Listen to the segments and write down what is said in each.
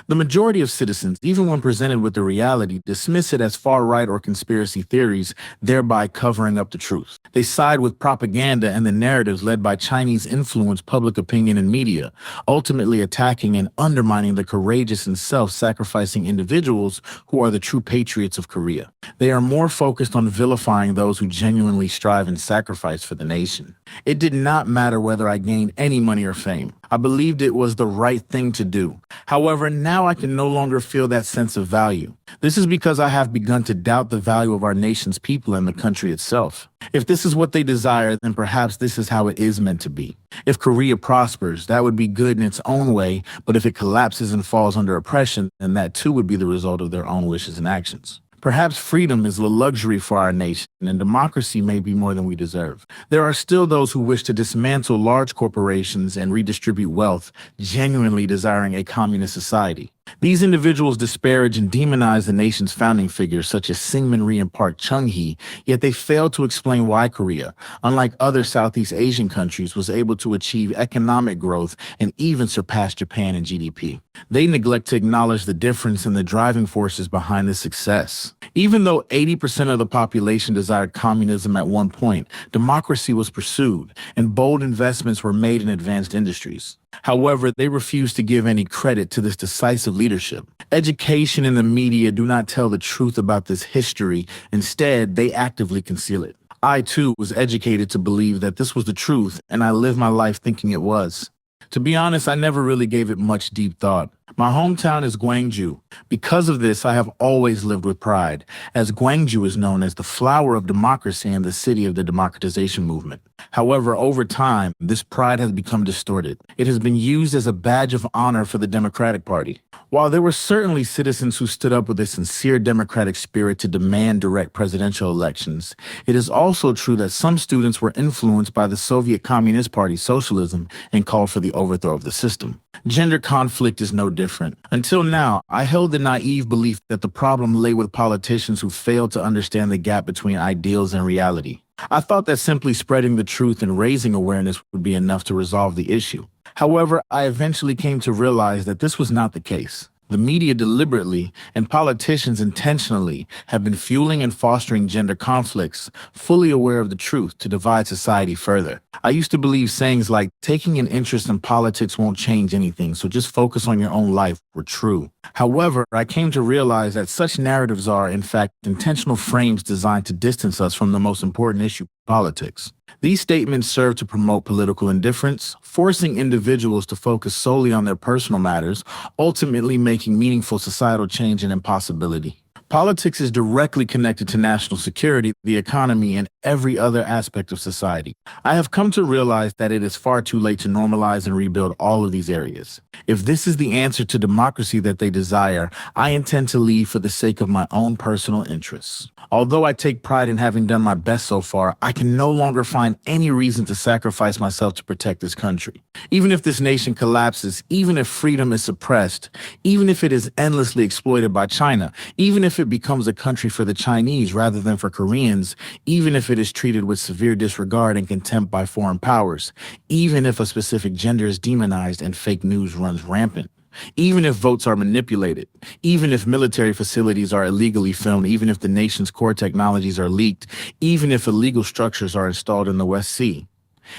The majority of citizens, even when presented with the reality, dismiss it as far right or conspiracy theories, thereby covering up the truth. They side with propaganda and the narratives led by Chinese influenced public opinion and media, ultimately attacking and undermining the courageous and self-sacrificing individuals who are the true patriots of Korea. They are more focused on vilifying those who genuinely strive and sacrifice for the nation. It did not matter whether I gained any money or fame. I believed it was the right thing to do. However, now I can no longer feel that sense of value. This is because I have begun to doubt the value of our nation's people and the country itself. If this is what they desire, then perhaps this is how it is meant to be. If Korea prospers, that would be good in its own way, but if it collapses and falls under oppression, then that too would be the result of their own wishes and actions. Perhaps freedom is a luxury for our nation, and democracy may be more than we deserve. There are still those who wish to dismantle large corporations and redistribute wealth, genuinely desiring a communist society. These individuals disparage and demonize the nation's founding figures such as Syngman Rhee and Park Chung-hee, yet they fail to explain why Korea, unlike other Southeast Asian countries, was able to achieve economic growth and even surpass Japan in GDP. They neglect to acknowledge the difference in the driving forces behind this success. Even though 80% of the population desired communism at one point, democracy was pursued, and bold investments were made in advanced industries. However, they refuse to give any credit to this decisive leadership. Education and the media do not tell the truth about this history. Instead, they actively conceal it. I, too, was educated to believe that this was the truth, and I lived my life thinking it was. To be honest, I never really gave it much deep thought. My hometown is Gwangju. Because of this, I have always lived with pride, as Gwangju is known as the flower of democracy and the city of the democratization movement. However, over time, this pride has become distorted. It has been used as a badge of honor for the Democratic Party. While there were certainly citizens who stood up with a sincere democratic spirit to demand direct presidential elections, it is also true that some students were influenced by the Soviet Communist Party's socialism and called for the overthrow of the system. Gender conflict is no different. Until now, I held the naive belief that the problem lay with politicians who failed to understand the gap between ideals and reality. I thought that simply spreading the truth and raising awareness would be enough to resolve the issue. However, I eventually came to realize that this was not the case. The media deliberately and politicians intentionally have been fueling and fostering gender conflicts, fully aware of the truth, to divide society further. I used to believe sayings like, taking an interest in politics won't change anything, so just focus on your own life, were true. However, I came to realize that such narratives are, in fact, intentional frames designed to distance us from the most important issue, politics. These statements serve to promote political indifference, forcing individuals to focus solely on their personal matters, ultimately making meaningful societal change an impossibility. Politics is directly connected to national security, the economy, and every other aspect of society. I have come to realize that it is far too late to normalize and rebuild all of these areas. If this is the answer to democracy that they desire, I intend to leave for the sake of my own personal interests. Although I take pride in having done my best so far, I can no longer find any reason to sacrifice myself to protect this country. Even if this nation collapses, even if freedom is suppressed, even if it is endlessly exploited by China, even if it becomes a country for the Chinese rather than for Koreans, even if it is treated with severe disregard and contempt by foreign powers, even if a specific gender is demonized and fake news runs rampant, even if votes are manipulated, even if military facilities are illegally filmed, even if the nation's core technologies are leaked, even if illegal structures are installed in the West Sea,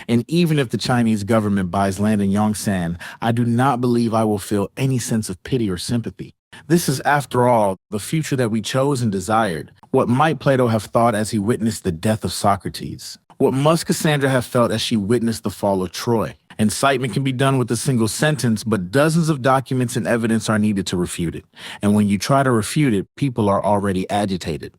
and even if the Chinese government buys land in Yongsan, I do not believe I will feel any sense of pity or sympathy. This is, after all, the future that we chose and desired. What might Plato have thought as he witnessed the death of Socrates? What must Cassandra have felt as she witnessed the fall of Troy? Incitement can be done with a single sentence, but dozens of documents and evidence are needed to refute it. And when you try to refute it, people are already agitated.